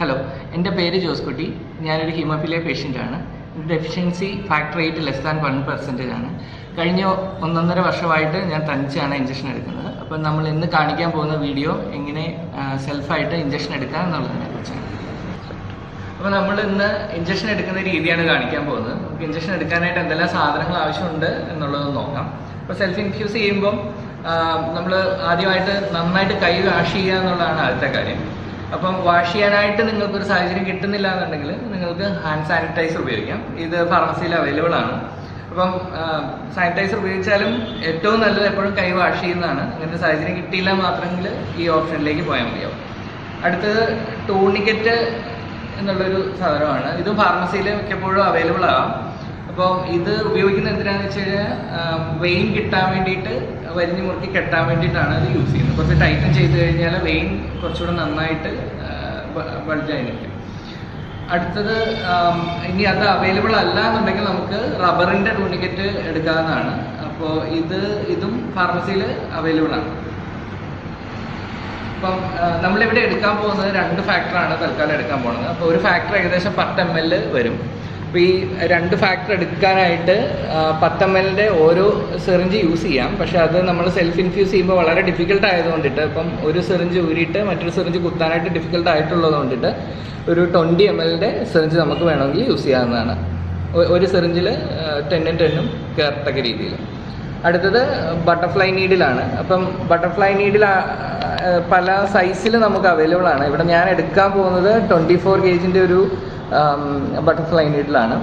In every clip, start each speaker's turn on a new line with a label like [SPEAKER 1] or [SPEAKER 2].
[SPEAKER 1] Hello, എൻ്റെ പേര് ജോസ്കുട്ടി. ഞാനൊരു ഹീമോഫിലിയ പേഷ്യൻ്റാണ്. ഡെഫിഷ്യൻസി ഫാക്ടർ 8 <1% ആണ്. കഴിഞ്ഞ 1.5 വർഷമായിട്ട് ഞാൻ തനിച്ചാണ് ഇഞ്ചക്ഷൻ എടുക്കുന്നത്. അപ്പം നമ്മൾ ഇന്ന് കാണിക്കാൻ പോകുന്ന വീഡിയോ എങ്ങനെ സെൽഫായിട്ട് ഇഞ്ചക്ഷൻ എടുക്കുക എന്നുള്ളതിനെ കുറിച്ചാണ്. അപ്പോൾ നമ്മൾ ഇന്ന് ഇഞ്ചക്ഷൻ എടുക്കുന്ന രീതിയാണ് കാണിക്കാൻ പോകുന്നത്. നമുക്ക് ഇഞ്ചക്ഷൻ എടുക്കാനായിട്ട് എന്തെല്ലാം സാധനങ്ങൾ ആവശ്യമുണ്ട് എന്നുള്ളത് നോക്കാം. അപ്പോൾ സെൽഫ് ഇൻഫ്യൂസ് ചെയ്യുമ്പം നമ്മൾ ആദ്യമായിട്ട് നന്നായിട്ട് കൈ വാഷ് ചെയ്യുക എന്നുള്ളതാണ് ആദ്യത്തെ കാര്യം. അപ്പം വാഷ് ചെയ്യാനായിട്ട് നിങ്ങൾക്കൊരു സാഹചര്യം കിട്ടുന്നില്ല എന്നുണ്ടെങ്കിൽ നിങ്ങൾക്ക് ഹാൻഡ് സാനിറ്റൈസർ ഉപയോഗിക്കാം. ഇത് ഫാർമസിയിൽ അവൈലബിൾ ആണ്. അപ്പം സാനിറ്റൈസർ ഉപയോഗിച്ചാലും ഏറ്റവും നല്ലത് എപ്പോഴും കൈ വാഷ് ചെയ്യുന്നതാണ്. അങ്ങനത്തെ സാഹചര്യം കിട്ടിയില്ല മാത്രമെങ്കിൽ ഈ ഓപ്ഷനിലേക്ക് പോയാൽ മതിയാവും. അടുത്തത് ടൂർണിക്കറ്റ് എന്നുള്ളൊരു സാധനമാണ്. ഇതും ഫാർമസിയിൽ മിക്കപ്പോഴും അവൈലബിൾ ആകാം. അപ്പം ഇത് ഉപയോഗിക്കുന്നത് എന്തിനാണെന്ന് വെച്ച് കഴിഞ്ഞാൽ വെയിൻ കിട്ടാൻ വേണ്ടിയിട്ട് വരിഞ്ഞ് മുറുക്കി കെട്ടാൻ വേണ്ടിയിട്ടാണ് ഇത് യൂസ് ചെയ്യുന്നത്. കുറച്ച് ടൈറ്റൻ ചെയ്ത് കഴിഞ്ഞാൽ വെയിൻ കുറച്ചുകൂടെ നന്നായിട്ട് ബൾജായി നിൽക്കും. അടുത്തത് ഇനി അത് അവൈലബിൾ അല്ല എന്നുണ്ടെങ്കിൽ നമുക്ക് റബ്ബറിൻ്റെ ടൂർണിക്കറ്റ് എടുക്കാവുന്നതാണ്. അപ്പോൾ ഇതും ഫാർമസിയിൽ അവൈലബിൾ ആണ്. അപ്പം നമ്മളിവിടെ എടുക്കാൻ പോകുന്നത് 2 ഫാക്ടറാണ് തൽക്കാലം എടുക്കാൻ പോകുന്നത്. അപ്പോൾ ഒരു ഫാക്ടർ ഏകദേശം 10 ml വരും. അപ്പോൾ ഈ 2 ഫാക്ടർ എടുക്കാനായിട്ട് 10 ml ഓരോ സിറിഞ്ച് യൂസ് ചെയ്യാം. പക്ഷേ അത് നമ്മൾ സെൽഫ് ഇൻഫ്യൂസ് ചെയ്യുമ്പോൾ വളരെ ഡിഫിക്കൽട്ട് ആയതുകൊണ്ടിട്ട് ഇപ്പം ഒരു സിറിഞ്ച് ഊരിയിട്ട് മറ്റൊരു സിറിഞ്ച് കുത്താനായിട്ട് ഡിഫിക്കൽട്ട് ആയിട്ടുള്ളത് കൊണ്ടിട്ട് ഒരു 20 ml സിറിഞ്ച് നമുക്ക് വേണമെങ്കിൽ യൂസ് ചെയ്യാവുന്നതാണ്. ഒരു സിറിഞ്ചിൽ 10 കയറത്തക്ക രീതിയിൽ. അടുത്തത് ബട്ടർഫ്ലൈ നീഡിലാണ്. അപ്പം ബട്ടർഫ്ലൈ നീഡിൽ പല സൈസിൽ നമുക്ക് അവൈലബിൾ ആണ്. ഇവിടെ ഞാൻ എടുക്കാൻ പോകുന്നത് 24 kg ഒരു ബട്ടർഫ്ലൈ നീഡിലാണ്.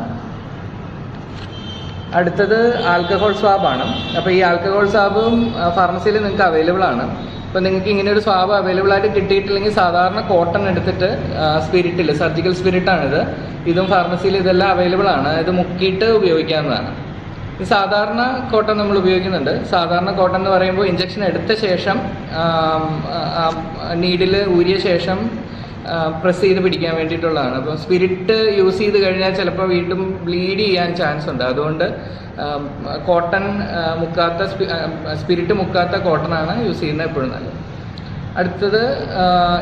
[SPEAKER 1] അടുത്തത് ആൽക്കഹോൾ സ്വാബാണ്. അപ്പോൾ ഈ ആൽക്കഹോൾ സ്വാബും ഫാർമസിയിൽ നിങ്ങൾക്ക് അവൈലബിൾ ആണ്. അപ്പോൾ നിങ്ങൾക്ക് ഇങ്ങനെ ഒരു സ്വാബ് അവൈലബിൾ ആയിട്ട് കിട്ടിയിട്ടില്ലെങ്കിൽ സാധാരണ കോട്ടൺ എടുത്തിട്ട് സ്പിരിറ്റിൽ സർജിക്കൽ സ്പിരിറ്റാണിത്. ഇതും ഫാർമസിയിൽ ഇതെല്ലാം അവൈലബിൾ ആണ്. ഇത് മുക്കിയിട്ട് ഉപയോഗിക്കാവുന്നതാണ്. സാധാരണ കോട്ടൺ നമ്മൾ ഉപയോഗിക്കുന്നുണ്ട്. സാധാരണ കോട്ടൺ എന്ന് പറയുമ്പോൾ ഇഞ്ചക്ഷൻ എടുത്ത ശേഷം നീഡിൽ ഊരിയ ശേഷം പ്രസ് ചെയ്ത് പിടിക്കാൻ വേണ്ടിയിട്ടുള്ളതാണ്. അപ്പോൾ സ്പിരിറ്റ് യൂസ് ചെയ്ത് കഴിഞ്ഞാൽ ചിലപ്പോൾ വീണ്ടും ബ്ലീഡ് ചെയ്യാൻ ചാൻസ് ഉണ്ട്. അതുകൊണ്ട് കോട്ടൺ മുക്കാത്ത സ്പിരിറ്റ് മുക്കാത്ത കോട്ടണാണ് യൂസ് ചെയ്യുന്നത് എപ്പോഴും നല്ലത്. അടുത്തത്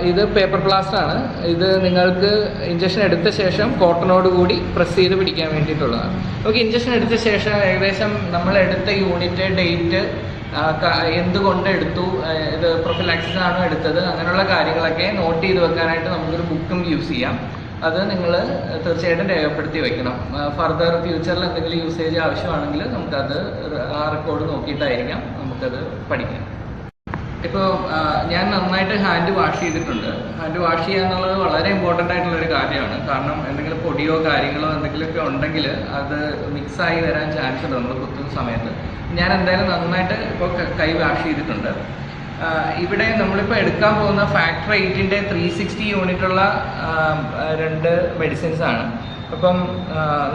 [SPEAKER 1] ഇത് പേപ്പർ പ്ലാസ്റ്റർ ആണ്. ഇത് നിങ്ങൾക്ക് ഇഞ്ചക്ഷൻ എടുത്ത ശേഷം കോട്ടണോട് കൂടി പ്രസ് ചെയ്ത് പിടിക്കാൻ വേണ്ടിയിട്ടുള്ളതാണ്. നമുക്ക് ഇഞ്ചക്ഷൻ എടുത്ത ശേഷം ഏകദേശം നമ്മൾ എടുത്ത യൂണിറ്റ്, ഡേറ്റ്, എന്തുകൊണ്ട് എടുത്തു, ഇത് പ്രൊഫിലാക്സിസ് ആണോ എടുത്തത്, അങ്ങനെയുള്ള കാര്യങ്ങളൊക്കെ നോട്ട് ചെയ്ത് വെക്കാനായിട്ട് നമുക്കൊരു ബുക്കും യൂസ് ചെയ്യാം. അത് നിങ്ങൾ തീർച്ചയായിട്ടും രേഖപ്പെടുത്തി വെക്കണം. ഫർദർ ഫ്യൂച്ചറിൽ എന്തെങ്കിലും യൂസേജ് ആവശ്യമാണെങ്കിൽ നമുക്കത് ആ റെക്കോർഡ് നോക്കിയിട്ടായിരിക്കാം നമുക്കത് പഠിക്കാം. ഇപ്പോൾ ഞാൻ നന്നായിട്ട് ഹാൻഡ് വാഷ് ചെയ്തിട്ടുണ്ട്. ഹാൻഡ് വാഷ് ചെയ്യുക എന്നുള്ളത് വളരെ ഇമ്പോർട്ടൻ്റ് ആയിട്ടുള്ളൊരു കാര്യമാണ്. കാരണം എന്തെങ്കിലും പൊടിയോ കാര്യങ്ങളോ എന്തെങ്കിലുമൊക്കെ ഉണ്ടെങ്കിൽ അത് മിക്സായി വരാൻ ചാൻസ് ഉണ്ട് നമ്മൾ കുത്തുന്ന സമയത്ത്. ഞാൻ എന്തായാലും നന്നായിട്ട് ഇപ്പോൾ കൈ വാഷ് ചെയ്തിട്ടുണ്ട്. ഇവിടെ നമ്മളിപ്പോൾ എടുക്കാൻ പോകുന്ന ഫാക്ടർ 8 360 യൂണിറ്റുള്ള 2 മെഡിസിൻസ് ആണ്. അപ്പം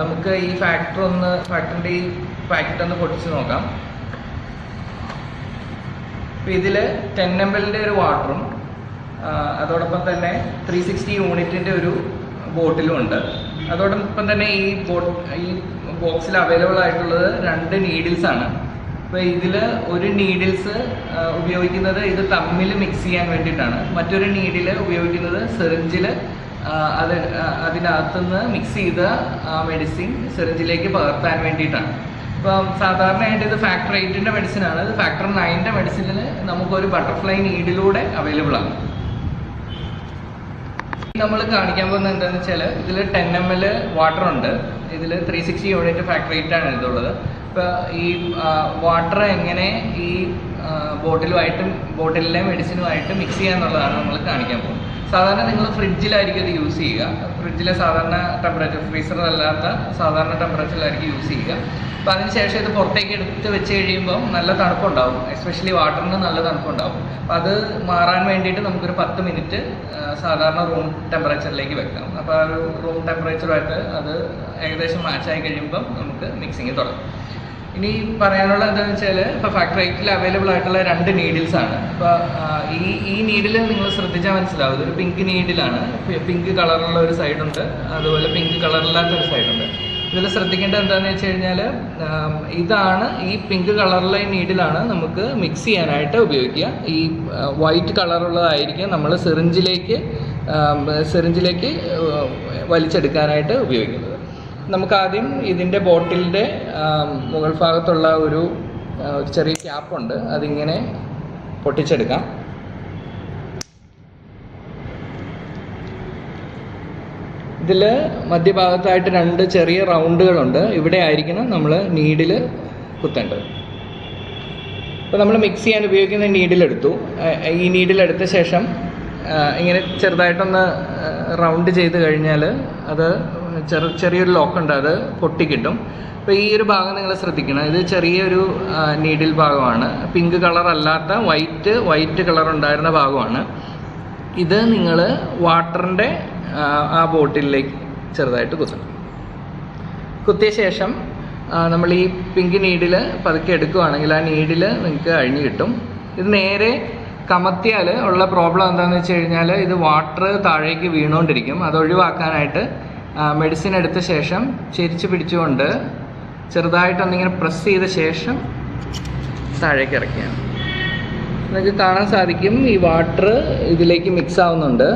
[SPEAKER 1] നമുക്ക് ഈ ഫാക്ടറിൻ്റെ ഈ പാക്കറ്റ് ഒന്ന് പൊട്ടിച്ച് നോക്കാം. അപ്പോൾ ഇതിൽ 10 ml ഒരു വാട്ടറും അതോടൊപ്പം തന്നെ 360 യൂണിറ്റിൻ്റെ ഒരു ബോട്ടിലും ഉണ്ട്. അതോടൊപ്പം തന്നെ ഈ ബോക്സിൽ അവൈലബിൾ ആയിട്ടുള്ളത് 2 നീഡിൽസാണ്. അപ്പോൾ ഇതിൽ ഒരു നീഡിൽസ് ഉപയോഗിക്കുന്നത് ഇത് തമ്മിൽ മിക്സ് ചെയ്യാൻ വേണ്ടിയിട്ടാണ്. മറ്റൊരു നീഡിൽ ഉപയോഗിക്കുന്നത് സിറിഞ്ചിൽ അതിനകത്തുനിന്ന് മിക്സ് ചെയ്ത മെഡിസിൻ സിറിഞ്ചിലേക്ക് പകർത്താൻ വേണ്ടിയിട്ടാണ്. ഇപ്പം സാധാരണയായിട്ട് ഇത് ഫാക്ടർ 8 മെഡിസിനാണ്. ഇത് ഫാക്ടർ 9 മെഡിസിനിൽ നമുക്കൊരു ബട്ടർഫ്ലൈ നീഡിലൂടെ അവൈലബിൾ ആണ്. നമ്മൾ കാണിക്കാൻ പോകുന്നത് എന്താണെന്ന് വെച്ചാൽ ഇതിൽ 10 ml വാട്ടർ ഉണ്ട്. ഇതിൽ 360 യൂണിറ്റ് ഫാക്ടർ 8 ആണ് ഇതുള്ളത്. ഇപ്പോൾ ഈ വാട്ടർ എങ്ങനെ ഈ ബോട്ടിലിലെ മെഡിസിനുമായിട്ട് മിക്സ് ചെയ്യുക എന്നുള്ളതാണ് നമ്മൾ കാണിക്കാൻ പോകുന്നത്. സാധാരണ നിങ്ങൾ ഫ്രിഡ്ജിലായിരിക്കും ഇത് യൂസ് ചെയ്യുക. ഫ്രിഡ്ജിലെ സാധാരണ ടെമ്പറേച്ചർ, ഫ്രീസറിലല്ലാത്ത സാധാരണ ടെമ്പറേച്ചറിലായിരിക്കും യൂസ് ചെയ്യുക. അപ്പോൾ അതിനുശേഷം ഇത് പുറത്തേക്ക് എടുത്ത് വെച്ച് കഴിയുമ്പം നല്ല തണുപ്പുണ്ടാവും. എസ്പെഷ്യലി വാട്ടറിന് നല്ല തണുപ്പുണ്ടാവും. അപ്പോൾ അത് മാറാൻ വേണ്ടിയിട്ട് നമുക്കൊരു 10 മിനിറ്റ് സാധാരണ റൂം ടെമ്പറേച്ചറിലേക്ക് വെക്കാം. അപ്പോൾ ആ ഒരു റൂം ടെമ്പറേച്ചറുമായിട്ട് അത് ഏകദേശം മാച്ചായി കഴിയുമ്പം നമുക്ക് മിക്സിങ് തുടങ്ങും. ഇനി പറയാനുള്ള എന്താണെന്ന് വെച്ചാൽ ഇപ്പോൾ ഫാക്ടർ 8 അവൈലബിൾ ആയിട്ടുള്ള 2 നീഡിൽസാണ്. അപ്പോൾ ഈ നീഡിൽ നിങ്ങൾ ശ്രദ്ധിച്ചാൽ മനസ്സിലാവും. ഇതൊരു പിങ്ക് നീഡിലാണ്. പിങ്ക് കളറുള്ള ഒരു സൈഡുണ്ട്, അതുപോലെ പിങ്ക് കളറില്ലാത്തൊരു സൈഡുണ്ട്. ഇതിൽ ശ്രദ്ധിക്കേണ്ടത് എന്താണെന്ന് വെച്ച് കഴിഞ്ഞാൽ ഇതാണ് ഈ പിങ്ക് കളറിലെ നീഡിലാണ് നമുക്ക് മിക്സ് ചെയ്യാനായിട്ട് ഉപയോഗിക്കുക. ഈ വൈറ്റ് കളറുള്ളതായിരിക്കും നമ്മൾ സിറിഞ്ചിലേക്ക് സിറിഞ്ചിലേക്ക് വലിച്ചെടുക്കാനായിട്ട് ഉപയോഗിക്കുന്നത്. നമുക്കാദ്യം ഇതിൻ്റെ ബോട്ടിലിൻ്റെ മുകൾ ഭാഗത്തുള്ള ഒരു ചെറിയ ക്യാപ്പുണ്ട്, അതിങ്ങനെ പൊട്ടിച്ചെടുക്കാം. ഇതിൽ മധ്യഭാഗത്തായിട്ട് 2 ചെറിയ റൗണ്ടുകളുണ്ട്. ഇവിടെ ആയിരിക്കണം നമ്മൾ നീഡിൽ കുത്തേണ്ടത്. അപ്പോൾ നമ്മൾ മിക്സ് ചെയ്യാൻ ഉപയോഗിക്കുന്ന നീഡിലെടുത്തു. ഈ നീഡിലെടുത്ത ശേഷം ഇങ്ങനെ ചെറുതായിട്ടൊന്ന് റൗണ്ട് ചെയ്ത് കഴിഞ്ഞാൽ അത് ചെറിയൊരു ലോക്കുണ്ട്, അത് പൊട്ടിക്കിട്ടും. അപ്പോൾ ഈ ഒരു ഭാഗം നിങ്ങൾ ശ്രദ്ധിക്കണം. ഇത് ചെറിയൊരു നീഡിൽ ഭാഗമാണ്, പിങ്ക് കളർ അല്ലാത്ത വൈറ്റ് കളർ ഉണ്ടായിരുന്ന ഭാഗമാണ്. ഇത് നിങ്ങൾ വാട്ടറിൻ്റെ ആ ബോട്ടിലേക്ക് ചെറുതായിട്ട് കുത്തണം. കുത്തിയ ശേഷം നമ്മൾ ഈ പിങ്ക് നീഡിൽ പതുക്കെ എടുക്കുകയാണെങ്കിൽ ആ നീഡിൽ നിങ്ങൾക്ക് അഴിഞ്ഞു കിട്ടും. ഇത് നേരെ കമത്തിയാൽ ഉള്ള പ്രോബ്ലം എന്താണെന്ന് വെച്ച് കഴിഞ്ഞാൽ ഇത് വാട്ടർ താഴേക്ക് വീണുകൊണ്ടിരിക്കും. അത് ഒഴിവാക്കാനായിട്ട് മെഡിസിൻ എടുത്ത ശേഷം ചെരിച്ച് പിടിച്ചുകൊണ്ട് ചെറുതായിട്ടൊന്നിങ്ങനെ പ്രസ് ചെയ്ത ശേഷം താഴേക്ക് ഇറക്കിയാണ്. നിങ്ങൾക്ക് കാണാൻ സാധിക്കും ഈ വാട്ടർ ഇതിലേക്ക് മിക്സ് ആവുന്നുണ്ട്.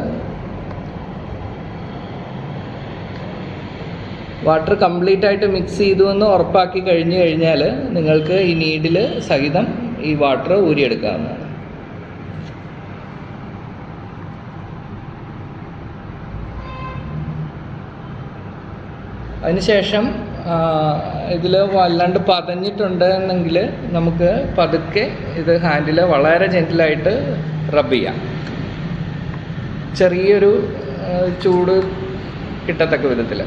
[SPEAKER 1] വാട്ടർ കംപ്ലീറ്റ് ആയിട്ട് മിക്സ് ചെയ്തു എന്ന് ഉറപ്പാക്കി കഴിഞ്ഞു കഴിഞ്ഞാൽ നിങ്ങൾക്ക് ഈ നീഡിൽ സഹിതം ഈ വാട്ടർ ഊരിയെടുക്കാവുന്നതാണ്. അതിനുശേഷം ഇതിൽ വല്ലാണ്ട് പതഞ്ഞിട്ടുണ്ടെങ്കിൽ നമുക്ക് പതുക്കെ ഇത് ഹാൻഡിൽ വളരെ ജെന്റിലായിട്ട് റബ്ബ് ചെയ്യാം. ചെറിയൊരു ചൂട് കിട്ടത്തക്ക വിധത്തിൽ.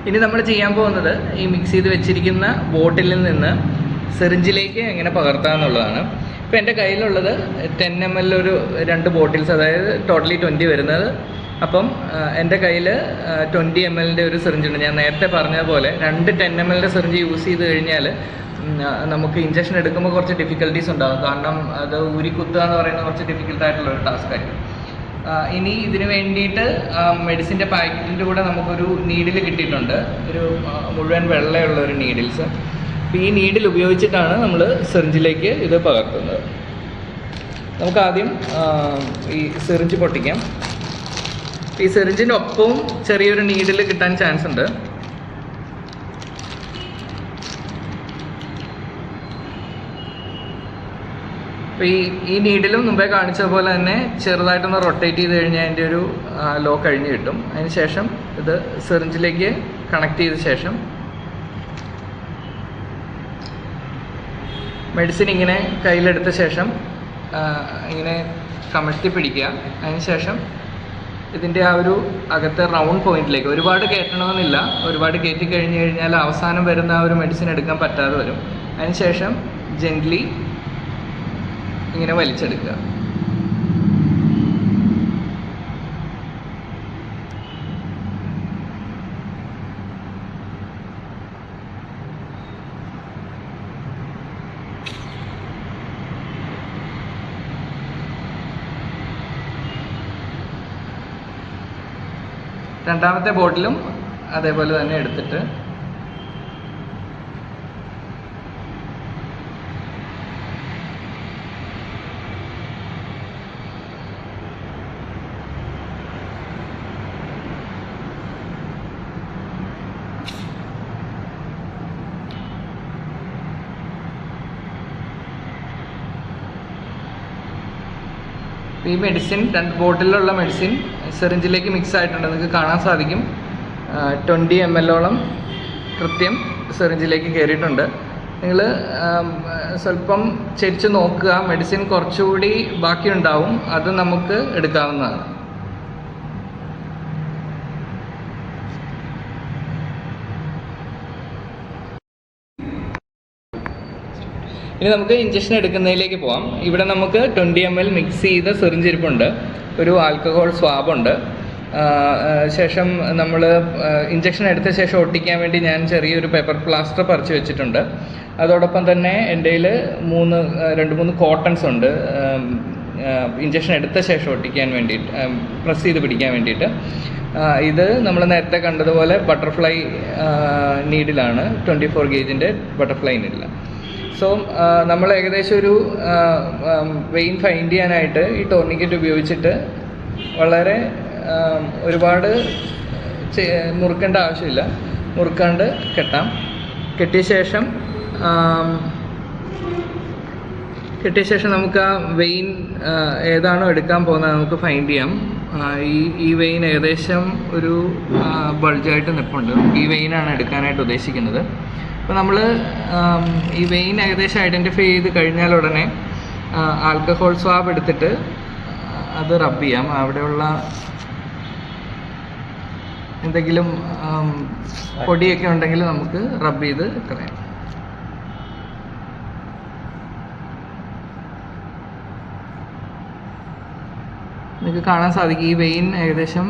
[SPEAKER 1] ഇനി നമ്മൾ ചെയ്യാൻ പോകുന്നത് ഈ മിക്സ് ചെയ്ത് വെച്ചിരിക്കുന്ന ബോട്ടിലിൽ നിന്ന് സിറിഞ്ചിലേക്ക് എങ്ങനെ പകർത്താമെന്നുള്ളതാണ്. ഇപ്പോൾ എൻ്റെ കയ്യിലുള്ളത് 10 ml ഒരു 2 ബോട്ടിൽസ്, അതായത് ടോട്ടലി 20 വരുന്നത്. അപ്പം എൻ്റെ കയ്യിൽ 20 ml ഒരു സിറിഞ്ചുണ്ട്. ഞാൻ നേരത്തെ പറഞ്ഞതുപോലെ 2 10 ml സിറിഞ്ച് യൂസ് ചെയ്ത് കഴിഞ്ഞാൽ നമുക്ക് ഇഞ്ചക്ഷൻ എടുക്കുമ്പോൾ കുറച്ച് ഡിഫിക്കൽട്ടീസ് ഉണ്ടാകും. കാരണം അത് ഊരിക്കുത്തുക എന്ന് പറയുന്നത് കുറച്ച് ഡിഫിക്കൽട്ടായിട്ടുള്ളൊരു ടാസ്ക് ആയിരിക്കും. ഇനി ഇതിന് വേണ്ടിയിട്ട് മെഡിസിൻ്റെ പാക്കറ്റിൻ്റെ കൂടെ നമുക്കൊരു നീഡിൽ കിട്ടിയിട്ടുണ്ട്, ഒരു മുഴുവൻ വെള്ളയുള്ള ഒരു നീഡിൽസ്. അപ്പോൾ ഈ നീഡിൽ ഉപയോഗിച്ചിട്ടാണ് നമ്മൾ സിറിഞ്ചിലേക്ക് ഇത് പകർത്തുന്നത്. നമുക്കാദ്യം ഈ സിറിഞ്ച് പൊട്ടിക്കാം. ഈ സിറിഞ്ചിൻ്റെ ഒപ്പവും ചെറിയൊരു നീഡിൽ കിട്ടാൻ ചാൻസ് ഉണ്ട്. അപ്പോൾ ഈ നീഡിലും മുമ്പേ കാണിച്ച പോലെ തന്നെ ചെറുതായിട്ടൊന്ന് റൊട്ടേറ്റ് ചെയ്ത് കഴിഞ്ഞാൽ അതിൻ്റെ ഒരു ലോ കഴിഞ്ഞ് കിട്ടും. അതിന് ശേഷം ഇത് സിറിഞ്ചിലേക്ക് കണക്ട് ചെയ്ത ശേഷം മെഡിസിൻ ഇങ്ങനെ കയ്യിലെടുത്ത ശേഷം ഇങ്ങനെ കമഴ്ത്തി പിടിക്കുക. അതിന് ശേഷം ഇതിൻ്റെ ആ ഒരു അകത്തെ റൗണ്ട് പോയിന്റിലേക്ക് ഒരുപാട് കയറ്റണമെന്നില്ല. ഒരുപാട് കയറ്റി കഴിഞ്ഞ് കഴിഞ്ഞാൽ അവസാനം വരുന്ന ആ ഒരു മെഡിസിൻ എടുക്കാൻ പറ്റാതെ വരും. അതിന് ശേഷം ജെന്റ്ലി ഇങ്ങനെ വലിച്ചെടുക്കുക. രണ്ടാമത്തെ ബോട്ടിലും അതേപോലെ തന്നെ എടുത്തിട്ട് ഈ മെഡിസിൻ 2 ബോട്ടിലുള്ള മെഡിസിൻ സിറിഞ്ചിലേക്ക് മിക്സ് ആയിട്ടുണ്ട്. നിങ്ങൾക്ക് കാണാൻ സാധിക്കും 20 ml കൃത്യം സിറിഞ്ചിലേക്ക് കയറിയിട്ടുണ്ട്. നിങ്ങൾ സ്വല്പം ചെരിച്ച് നോക്കുക, മെഡിസിൻ കുറച്ചുകൂടി ബാക്കിയുണ്ടാവും, അത് നമുക്ക് എടുക്കാവുന്നതാണ്. ഇനി നമുക്ക് ഇഞ്ചക്ഷൻ എടുക്കുന്നതിലേക്ക് പോകാം. ഇവിടെ നമുക്ക് 20 ml മിക്സ് ചെയ്ത സിറിഞ്ച് ഇരിപ്പുണ്ട്, ഒരു ആൽക്കഹോൾ സ്വാബുണ്ട്. ശേഷം നമ്മൾ ഇഞ്ചക്ഷൻ എടുത്ത ശേഷം ഒട്ടിക്കാൻ വേണ്ടി ഞാൻ ചെറിയൊരു പേപ്പർ പ്ലാസ്റ്റർ പറിച്ച് വെച്ചിട്ടുണ്ട്. അതോടൊപ്പം തന്നെ എൻ്റെ കയ്യിൽ 2-3 കോട്ടൺസ് ഉണ്ട്, ഇഞ്ചക്ഷൻ എടുത്ത ശേഷം ഒട്ടിക്കാൻ വേണ്ടിയിട്ട്, പ്രസ് ചെയ്ത് പിടിക്കാൻ വേണ്ടിയിട്ട്. ഇത് നമ്മൾ നേരത്തെ കണ്ടതുപോലെ ബട്ടർഫ്ലൈ നീഡിലാണ്, 24 ഗേജിൻ്റെ ബട്ടർഫ്ലൈ നീഡിലാണ്. സോ നമ്മൾ ഏകദേശം ഒരു വെയിൻ ഫൈൻഡ് ചെയ്യാനായിട്ട് ഈ ടോർണിക്കറ്റ് ഉപയോഗിച്ചിട്ട് വളരെ ഒരുപാട് മുറുക്കേണ്ട ആവശ്യമില്ല, മുറുക്കാണ്ട് കെട്ടാം. കെട്ടിയ ശേഷം നമുക്ക് ആ വെയിൻ ഏതാണോ എടുക്കാൻ പോകുന്നത് നമുക്ക് ഫൈൻഡ് ചെയ്യാം. ഈ വെയിൻ ഏകദേശം ഒരു ബൾജായിട്ട് നിൽപ്പുണ്ട്. ഈ വെയിനാണ് എടുക്കാനായിട്ട് ഉദ്ദേശിക്കുന്നത്. അപ്പോൾ നമ്മൾ ഈ വെയിൻ ഏകദേശം ഐഡൻറ്റിഫൈ ചെയ്ത് കഴിഞ്ഞാൽ ഉടനെ ആൽക്കഹോൾ സ്വാബ് എടുത്തിട്ട് അത് റബ്ബ് ചെയ്യാം. അവിടെയുള്ള എന്തെങ്കിലും പൊടിയൊക്കെ ഉണ്ടെങ്കിൽ നമുക്ക് റബ്ബ് ചെയ്ത് കളയാം. നിങ്ങൾക്ക് കാണാൻ സാധിക്കും ഈ വെയിൻ ഏകദേശം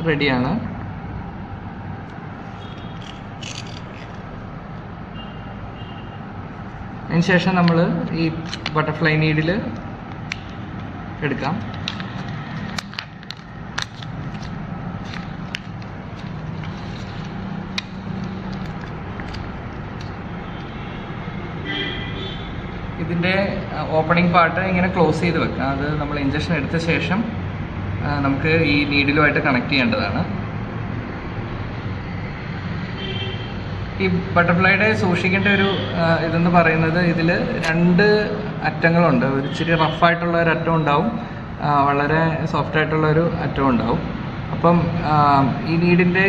[SPEAKER 1] റെഡിയാണ്. അതിനുശേഷം നമ്മൾ ഈ ബട്ടർഫ്ലൈ നീഡിൽ എടുക്കാം. ഇതിൻ്റെ ഓപ്പണിംഗ് പാർട്ട് ഇങ്ങനെ ക്ലോസ് ചെയ്ത് വെക്കാം. അത് നമ്മൾ ഇഞ്ചക്ഷൻ എടുത്ത ശേഷം നമുക്ക് ഈ നീഡിലുമായിട്ട് കണക്ട് ചെയ്യേണ്ടതാണ്. ഈ ബട്ടർഫ്ലൈയുടെ സൂക്ഷിക്കേണ്ട ഒരു ഇതെന്ന് പറയുന്നത്, ഇതിൽ 2 അറ്റങ്ങളുണ്ട്. ഒരു ഇച്ചിരി റഫായിട്ടുള്ള ഒരു അറ്റം ഉണ്ടാവും, വളരെ സോഫ്റ്റ് ആയിട്ടുള്ള ഒരു അറ്റം ഉണ്ടാവും. അപ്പം ഈ നീഡിൻ്റെ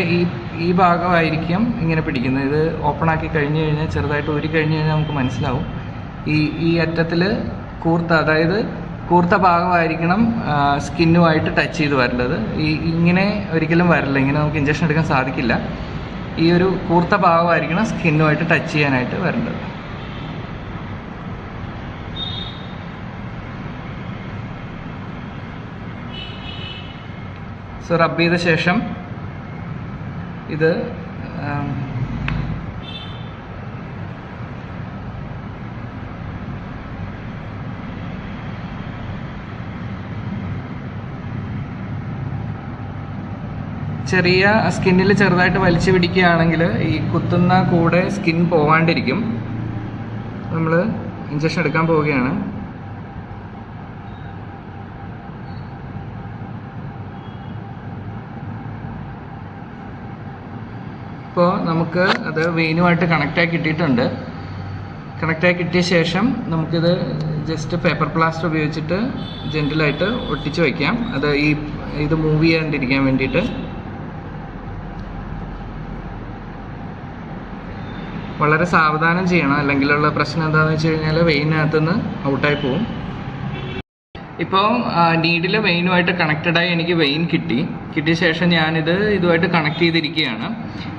[SPEAKER 1] ഈ ഭാഗമായിരിക്കും ഇങ്ങനെ പിടിക്കുന്നത്. ഇത് ഓപ്പൺ ആക്കി കഴിഞ്ഞ് കഴിഞ്ഞാൽ, ചെറുതായിട്ട് ഊരി കഴിഞ്ഞ് കഴിഞ്ഞാൽ നമുക്ക് മനസ്സിലാവും ഈ അറ്റത്തിൽ അതായത് കൂർത്ത ഭാഗമായിരിക്കണം സ്കിന്നുമായിട്ട് ടച്ച് ചെയ്ത് വരേണ്ടത്. ഇങ്ങനെ ഒരിക്കലും വരില്ല, ഇങ്ങനെ നമുക്ക് ഇഞ്ചക്ഷൻ എടുക്കാൻ സാധിക്കില്ല. ഈ ഒരു കൂർത്ത ഭാഗമായിരിക്കണം സ്കിന്നുമായിട്ട് ടച്ച് ചെയ്യാനായിട്ട് വരേണ്ടത്. സോ റബ്ബ് ചെയ്ത ശേഷം ഇത് ചെറിയ സ്കിന്നിൽ ചെറുതായിട്ട് വലിച്ചു പിടിക്കുകയാണെങ്കിൽ ഈ കുത്തുന്ന കൂടെ സ്കിൻ പോവാണ്ടിരിക്കും. നമ്മൾ ഇഞ്ചക്ഷൻ എടുക്കാൻ പോവുകയാണ്. ഇപ്പോൾ നമുക്ക് അത് വെയിനുമായിട്ട് കണക്റ്റായി കിട്ടിയിട്ടുണ്ട്. കണക്റ്റായി കിട്ടിയ ശേഷം നമുക്കിത് ജസ്റ്റ് പേപ്പർ പ്ലാസ്റ്റർ ഉപയോഗിച്ചിട്ട് ജെൻറ്റിലായിട്ട് ഒട്ടിച്ച് വയ്ക്കാം. അത് ഇത് മൂവ് ചെയ്യാണ്ടിരിക്കാൻ വേണ്ടിയിട്ട്. വളരെ സാവധാനം ചെയ്യണം, അല്ലെങ്കിലുള്ള പ്രശ്നം എന്താണെന്ന് വെച്ച് കഴിഞ്ഞാൽ വെയിനകത്തുനിന്ന് ഔട്ടായി പോവും. ഇപ്പോൾ നീഡിൽ വെയിനുമായിട്ട് കണക്റ്റഡായി എനിക്ക് വെയിൻ കിട്ടിയ ശേഷം ഇതുമായിട്ട് കണക്ട് ചെയ്തിരിക്കുകയാണ്.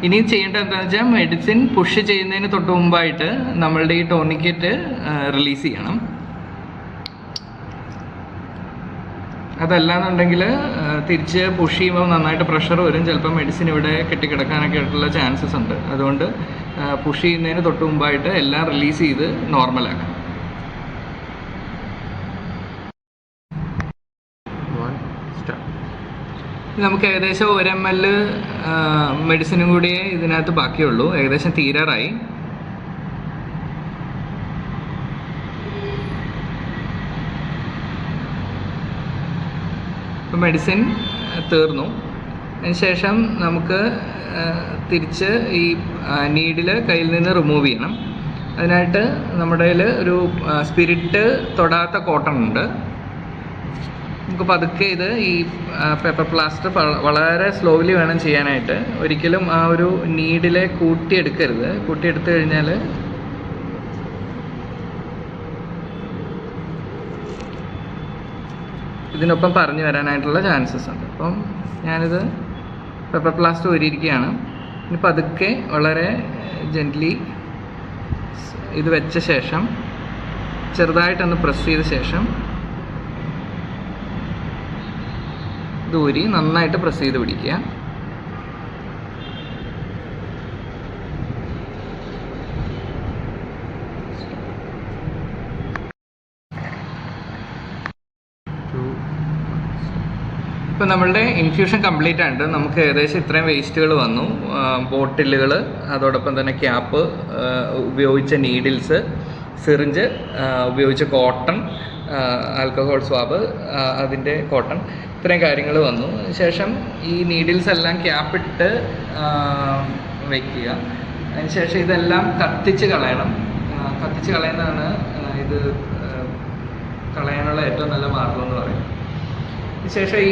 [SPEAKER 1] ഇനി ചെയ്യേണ്ടത് എന്താണെന്ന് വെച്ചാൽ, മെഡിസിൻ പുഷ് ചെയ്യുന്നതിന് തൊട്ട് മുമ്പായിട്ട് നമ്മളുടെ ഈ ടോർണിക്കറ്റ് റിലീസ് ചെയ്യണം. അതല്ലാന്നുണ്ടെങ്കിൽ തിരിച്ച് പുഷ് ചെയ്യുമ്പോൾ നന്നായിട്ട് പ്രഷർ വരും, ചിലപ്പോൾ മെഡിസിൻ ഇവിടെ കെട്ടിക്കിടക്കാനൊക്കെ ആയിട്ടുള്ള ചാൻസസ് ഉണ്ട്. അതുകൊണ്ട് പുഷ് ചെയ്യുന്നതിന് തൊട്ട് മുമ്പായിട്ട് എല്ലാം റിലീസ് ചെയ്ത് നോർമലാക്കാം. നമുക്ക് ഏകദേശം 1 ml മെഡിസിനും കൂടിയേ ഇതിനകത്ത് ബാക്കിയുള്ളൂ. ഏകദേശം തീരാറായി. ഇപ്പം മെഡിസിൻ തീർന്നു. അതിനുശേഷം നമുക്ക് തിരിച്ച് ഈ നീഡിൽ കയ്യിൽ നിന്ന് റിമൂവ് ചെയ്യണം. അതിനായിട്ട് നമ്മുടെ കയ്യിൽ ഒരു സ്പിരിറ്റ് തൊടാത്ത കോട്ടൺ ഉണ്ട്. നമുക്ക് പതുക്കെ ഇത് ഈ പേപ്പർ പ്ലാസ്റ്റർ വളരെ സ്ലോലി വേണം ചെയ്യാനായിട്ട്. ഒരിക്കലും ആ ഒരു നീഡിലെ കൂട്ടിയെടുക്കരുത്. കൂട്ടിയെടുത്തു കഴിഞ്ഞാൽ ഇതിനൊപ്പം പറഞ്ഞു വരാനായിട്ടുള്ള ചാൻസസ് ഉണ്ട്. അപ്പം ഞാനിത് പേപ്പർ പ്ലാസ്റ്റർ ഊരിയിരിക്കുകയാണ്. ഇനി പതുക്കെ വളരെ ജെൻ്റ്ലി ഇത് വെച്ച ശേഷം ചെറുതായിട്ടൊന്ന് പ്രസ് ചെയ്ത ശേഷം ഇത് ഊരി നന്നായിട്ട് പ്രസ് ചെയ്ത് പിടിക്കുക. ഇപ്പോൾ നമ്മളുടെ ഇൻഫ്യൂഷൻ കംപ്ലീറ്റ് ആയിട്ട് നമുക്ക് ഏകദേശം ഇത്രയും വേസ്റ്റുകൾ വന്നു. ബോട്ടിലുകൾ, അതോടൊപ്പം തന്നെ ക്യാപ്പ്, ഉപയോഗിച്ച നീഡിൽസ്, സിറിഞ്ച്, ഉപയോഗിച്ച കോട്ടൺ, ആൽക്കഹോൾ സ്വാബ്, അതിൻ്റെ കോട്ടൺ, ഇത്രയും കാര്യങ്ങൾ വന്നു. ശേഷം ഈ നീഡിൽസ് എല്ലാം ക്യാപ്പിട്ട് വയ്ക്കുക. അതിനുശേഷം ഇതെല്ലാം കത്തിച്ച് കളയണം. കത്തിച്ച് കളയുന്നതാണ് ഇത് കളയാനുള്ള ഏറ്റവും നല്ല മാർഗം എന്ന് പറയുന്നത്. ശേഷം ഈ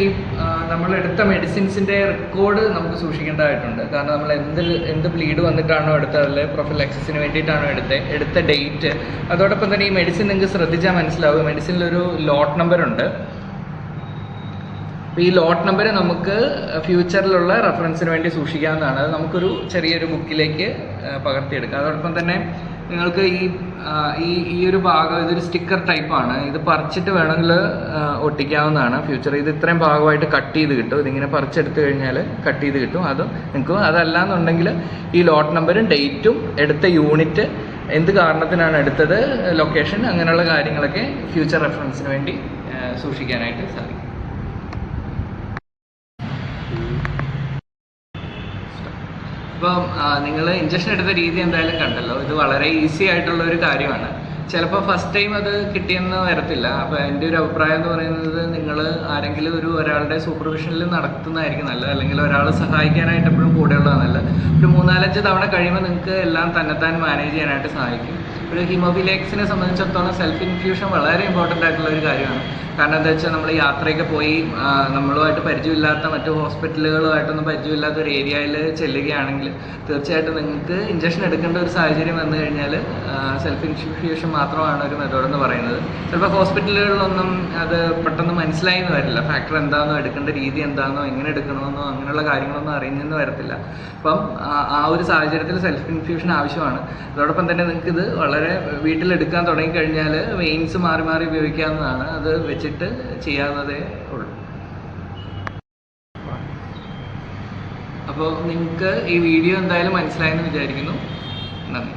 [SPEAKER 1] നമ്മളെടുത്ത മെഡിസിൻസിൻ്റെ റെക്കോർഡ് നമുക്ക് സൂക്ഷിക്കേണ്ടതായിട്ടുണ്ട്. കാരണം നമ്മൾ എന്ത് ബ്ലീഡ് വന്നിട്ടാണോ എടുത്തത്, അല്ലെങ്കിൽ പ്രൊഫിലാക്സിസിന് വേണ്ടിയിട്ടാണോ എടുത്ത ഡേറ്റ്, അതോടൊപ്പം തന്നെ ഈ മെഡിസിൻ നിങ്ങൾക്ക് ശ്രദ്ധിച്ചാൽ മനസ്സിലാവും. മെഡിസിനിലൊരു ലോട്ട് നമ്പർ ഉണ്ട്. അപ്പോൾ ഈ ലോട്ട് നമ്പർ നമുക്ക് ഫ്യൂച്ചറിലുള്ള റെഫറൻസിന് വേണ്ടി സൂക്ഷിക്കാവുന്നതാണ്. അത് നമുക്കൊരു ചെറിയൊരു ബുക്കിലേക്ക് പകർത്തിയെടുക്കാം. അതോടൊപ്പം തന്നെ നിങ്ങൾക്ക് ഈ ഒരു ഭാഗം ഇതൊരു സ്റ്റിക്കർ ടൈപ്പാണ്. ഇത് പറിച്ചിട്ട് വേണമെങ്കിൽ ഒട്ടിക്കാവുന്നതാണ് ഫ്യൂച്ചർ. ഇത് ഇത്രയും ഭാഗമായിട്ട് കട്ട് ചെയ്ത് കിട്ടും. ഇതിങ്ങനെ പറിച്ചെടുത്ത് കഴിഞ്ഞാൽ കട്ട് ചെയ്ത് കിട്ടും. അത് നിങ്ങൾക്ക് അതല്ലാന്നുണ്ടെങ്കിൽ ഈ ലോട്ട് നമ്പറും ഡേറ്റും എടുത്ത യൂണിറ്റ്, എന്ത് കാരണത്തിനാണ് എടുത്തത്, ലൊക്കേഷൻ, അങ്ങനെയുള്ള കാര്യങ്ങളൊക്കെ ഫ്യൂച്ചർ റെഫറൻസിന് വേണ്ടി സൂക്ഷിക്കാനായിട്ട് സാധിക്കും. ഇപ്പം നിങ്ങൾ ഇഞ്ചക്ഷൻ എടുത്ത രീതി എന്തായാലും കണ്ടല്ലോ. ഇത് വളരെ ഈസി ആയിട്ടുള്ള ഒരു കാര്യമാണ്. ചിലപ്പോൾ ഫസ്റ്റ് ടൈം അത് കിട്ടിയെന്ന് വരത്തില്ല. അപ്പോൾ എൻ്റെ ഒരു അഭിപ്രായം എന്ന് പറയുന്നത്, നിങ്ങൾ ആരെങ്കിലും ഒരാളുടെ സൂപ്പർവിഷനിൽ നടത്തുന്നതായിരിക്കും നല്ലത്. അല്ലെങ്കിൽ ഒരാൾ സഹായിക്കാനായിട്ട് എപ്പോഴും കൂടെയുള്ളതാണ് നല്ലത്. ഒരു 3-4 തവണ കഴിയുമ്പോൾ നിങ്ങൾക്ക് എല്ലാം തന്നെത്താൻ മാനേജ് ചെയ്യാനായിട്ട് സാധിക്കും. ഒരു ഹീമോഫിലിയാക്സിനെ സംബന്ധിച്ചിടത്തോളം സെൽഫ് ഇൻഫ്യൂഷൻ വളരെ ഇമ്പോർട്ടൻ്റ് ആയിട്ടുള്ള ഒരു കാര്യമാണ്. കാരണം എന്താ വെച്ചാൽ നമ്മൾ യാത്രയൊക്കെ പോയി നമ്മളുമായിട്ട് പരിചയമില്ലാത്ത, മറ്റു ഹോസ്പിറ്റലുകളുമായിട്ടൊന്നും പരിചയമില്ലാത്ത ഒരു ഏരിയയിൽ ചെല്ലുകയാണെങ്കിൽ തീർച്ചയായിട്ടും നിങ്ങൾക്ക് ഇഞ്ചക്ഷൻ എടുക്കേണ്ട ഒരു സാഹചര്യം വന്നു കഴിഞ്ഞാൽ സെൽഫ് ഇൻഫ്യൂഷൻ മാത്രമാണ് ഒരു മെത്തേഡെന്ന് പറയുന്നത്. ചിലപ്പോൾ ഹോസ്പിറ്റലുകളിലൊന്നും അത് പെട്ടെന്ന് മനസ്സിലായി എന്ന് വരില്ല. ഫാക്ടർ എന്താണെന്നോ, എടുക്കേണ്ട രീതി എന്താണെന്നോ, എങ്ങനെ എടുക്കണമെന്നോ, അങ്ങനെയുള്ള കാര്യങ്ങളൊന്നും അറിഞ്ഞെന്ന് വരത്തില്ല. അപ്പം ആ ഒരു സാഹചര്യത്തിൽ സെൽഫ് ഇൻഫ്യൂഷൻ ആവശ്യമാണ്. അതോടൊപ്പം തന്നെ നിങ്ങൾക്കിത് വളരെ വീട്ടിലെടുക്കാൻ തുടങ്ങിക്കഴിഞ്ഞാൽ വെയിൻസ് മാറി മാറി ഉപയോഗിക്കാവുന്നതാണ്. അത് വെച്ചിട്ട് ചെയ്യാവുന്നതേ ഉള്ളൂ. അപ്പോൾ നിങ്ങൾക്ക് ഈ വീഡിയോ എന്തായാലും മനസ്സിലായെന്ന് വിചാരിക്കുന്നു. നന്ദി.